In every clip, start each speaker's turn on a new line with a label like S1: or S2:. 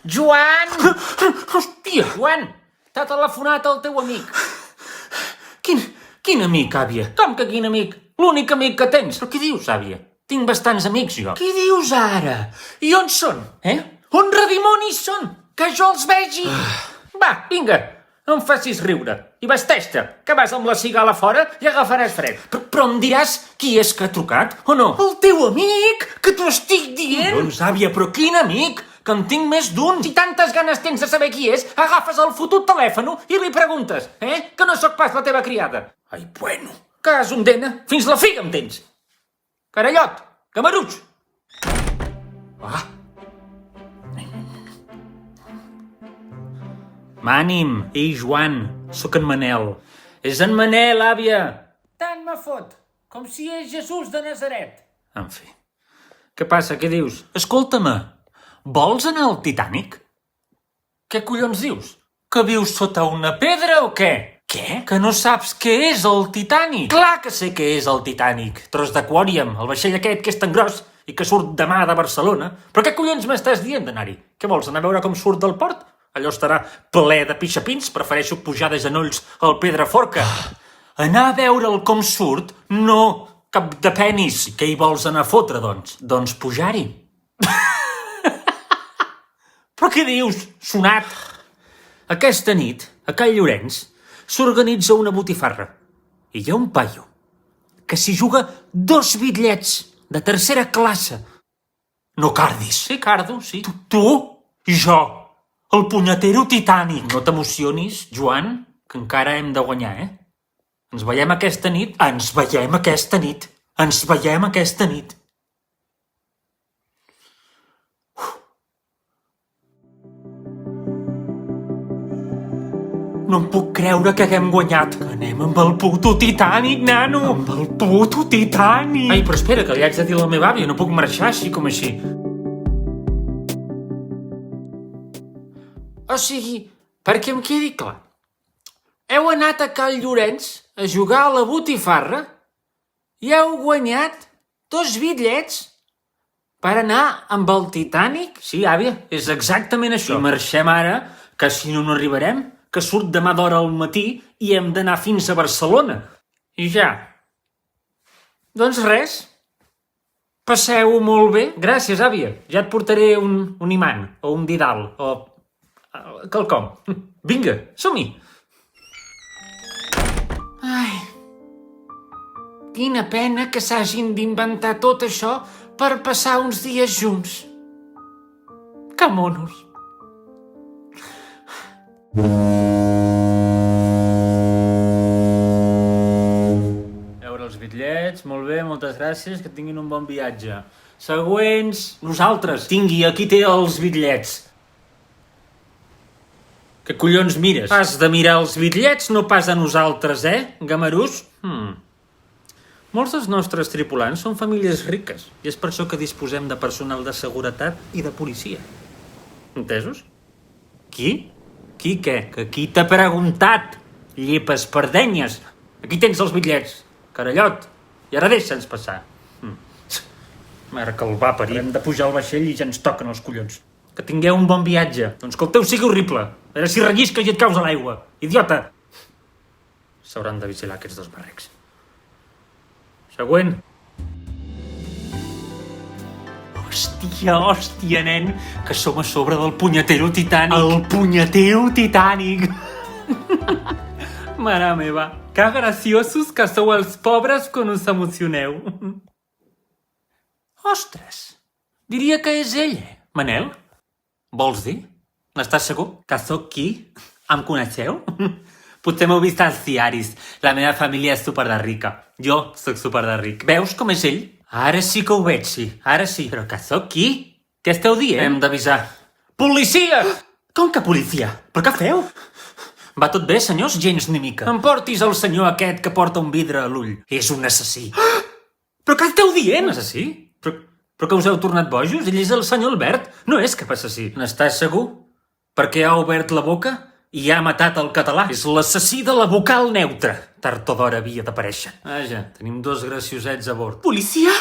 S1: Joan!
S2: Hòstia!
S1: Joan, t'ha telefonat el teu amic.
S2: Quin amic, àvia?
S1: Com que quin amic? L'únic amic que tens.
S2: Però què dius, àvia?
S1: Tinc bastants amics, jo.
S2: Què dius ara? I on són?
S1: On redimonis són? Que jo els vegi. Va, vinga, no em facis riure. I vesteix-te, que vas amb la cigala fora i agafaràs fred.
S2: Però em diràs qui és que ha trucat, o no?
S1: El teu amic, que t'ho estic dient.
S2: Doncs, àvia, però quin amic? Que en tinc més d'un.
S1: Si tantes ganes tens de saber qui és, agafes el fotut telèfon i li preguntes, que no sóc pas la teva criada.
S2: Ai, bueno.
S1: Cas un dena, fins la figa em tens. Carallot, camaruig.
S2: Ah,
S1: M'ànim, ei, Joan, sóc en Manel. És en Manel, àvia. Tant me fot, com si és Jesús de Nazaret.
S2: en fi.
S1: Què passa, què dius?
S2: Escolta-me, vols anar al Titànic?
S1: Què collons dius?
S2: Que vius sota una pedra o què?
S1: Què?
S2: Que no saps què és el Titànic?
S1: Clar que sé què és el Titànic. Tros d'Aquàrium, el vaixell aquest que és tan gros i que surt demà de Barcelona. Però què collons m'estàs dient d'anar-hi? Què vols, anar a veure com surt del port? Allò estarà ple de pixapins, prefereixo pujar de genolls al Pedraforca.
S2: Anar a veure'l com surt? No,
S1: Cap de penis.
S2: què hi vols anar a fotre, doncs?
S1: Doncs pujar-hi. Però què dius? Sonat. Aquesta nit, a Call Llorenç, s'organitza una botifarra. I hi ha un paio que s'hi juga 2 bitllets de tercera classe.
S2: No cardis.
S1: Sí, cardo, sí.
S2: Tu i jo, el punyetero Titànic.
S1: No t'emocionis, Joan, que encara hem de guanyar, Ens veiem aquesta nit.
S2: Ens veiem aquesta nit. Ens veiem aquesta nit. No em puc creure que haguem guanyat. Que anem amb el puto Titànic, nano. Amb el puto Titànic.
S1: Ai, però espera, que li haig de dir a la meva àvia. No puc marxar així com així. O sigui, perquè em quedi clar, heu anat a Call Llorenç a jugar a la botifarra i heu guanyat 2 bitllets per anar amb el Titànic? Sí, àvia, és exactament això. I marxem ara, que si no, no arribarem, que surt demà d'hora al matí i hem d'anar fins a Barcelona. I ja. Doncs res. Passeu-ho molt bé. Gràcies, àvia. Ja et portaré un imant, o un didal, o quelcom. Vinga, som-hi. Ai, quina pena que s'hagin d'inventar tot això per passar uns dies junts. Que monos. Veure els bitllets, molt bé, moltes gràcies, que tinguin un bon viatge. Següents, nosaltres. Tingui, aquí té els bitllets. Què collons mires? Has de mirar els bitllets, no pas a nosaltres, gamarús? Molts dels nostres tripulants són famílies riques i és per això que disposem de personal de seguretat i de policia. Entesos? Qui? Qui què? Que qui t'ha preguntat? Llepes perdenyes. Aquí tens els bitllets. Carallot. I ara deixa'ns passar. Mare que el va parir. Hem de pujar al vaixell i ja ens toquen els collons. Que tingueu un bon viatge. Doncs que el teu sigui horrible. A veure si rellisques i et caus a l'aigua. Idiota! S'hauran de vigilar aquests 2 barrecs. Següent.
S2: Hòstia, nen, que som a sobre del punyetero Titànic. El punyetero Titànic.
S1: Mare meva, que graciosos que sou els pobres quan us emocioneu.
S2: Ostres, diria que és ell, Manel. Vols dir? N'estàs segur?
S1: Que sóc qui? Em coneixeu? Potser m'heu vist als diaris. La meva família és super de rica. Jo sóc super de ric.
S2: Veus com és ell?
S1: Ara sí que ho veig, sí. Ara sí. Però que sóc qui? Què esteu dient? Hem d'avisar. Policia!
S2: Com que policia? Però què feu?
S1: Va tot bé, senyors?
S2: Gens ni mica.
S1: Emportis el senyor aquest que porta un vidre a l'ull.
S2: És un assassí.
S1: Però què esteu dient? Un assassí? Però que us heu tornat bojos? Ell és el senyor Albert. No és cap assassí. N'estàs segur? Perquè ha obert la boca i ha matat el català. És l'assassí de la vocal neutra. Tard o d'hora havia d'aparèixer. Vaja, tenim 2 graciosets a bord.
S2: Policia?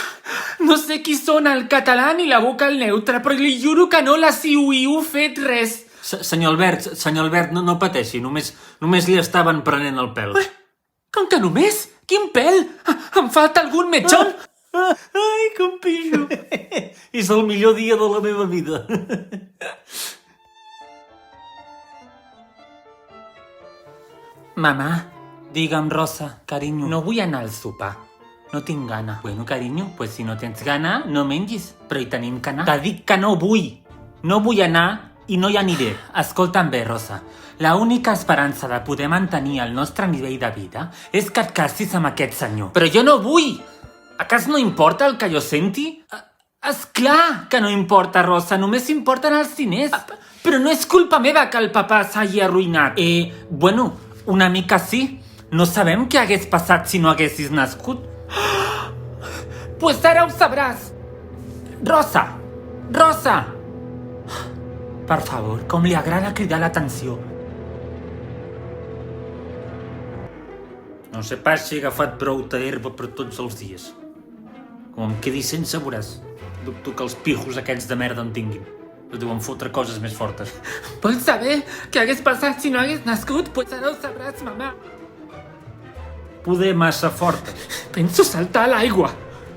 S2: No sé qui sona el català ni la vocal neutra, però li juro que no la siu fet res.
S1: Senyor Albert, no pateixi, només li estaven prenent el pèl.
S2: Com que només? Quin pèl? Em falta algun metxon?
S1: Ai, com pixo. És el millor dia de la meva vida.
S2: Mamà, digue'm, Rosa, carinyo, no vull anar al sopar. No tinc gana. Bueno, carinyo, pues si no tens gana, no mengis. Però hi tenim que anar. T'ha dit que no vull. No vull anar i no hi aniré. Escolta'm bé, Rosa. La única esperança de poder mantenir el nostre nivell de vida és que et casis amb aquest senyor. Però jo no vull! A cas no importa el que jo senti? És clar que no importa, Rosa. Només importen els diners. Però no és culpa meva que el papà s'hagi arruïnat. Bueno, una mica sí. No sabem què hagués passat si no haguessis nascut. Pues ara ho sabràs. Rosa! Rosa! Per favor, com li agrada cridar l'atenció.
S1: No sé pas si he agafat prou herba per tots els dies. Com em quedi sense, veuràs. Dubto que els pijos aquells de merda en tinguin. Es deuen fotre coses més fortes.
S2: Vols saber què hagués passat si no hagués nascut? Pues ara ho sabràs, mamà.
S1: Poder massa forta.
S2: Penso saltar a l'aigua.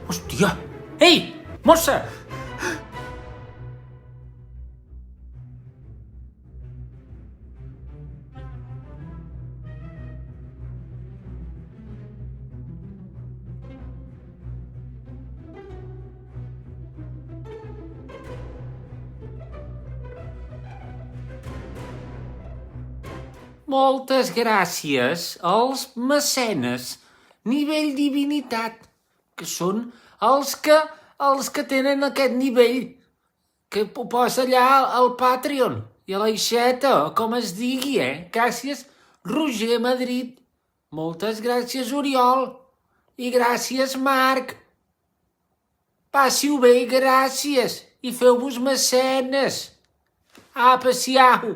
S1: Hòstia! Ei, mossa! Moltes gràcies als mecenes nivell divinitat, que són els que tenen aquest nivell, que ho posa allà al Patreon i a l'aixeta, o com es digui, Gràcies, Roger Madrid. Moltes gràcies, Oriol. I gràcies, Marc. Passi-ho bé i gràcies. I feu-vos mecenes. Apa, siau.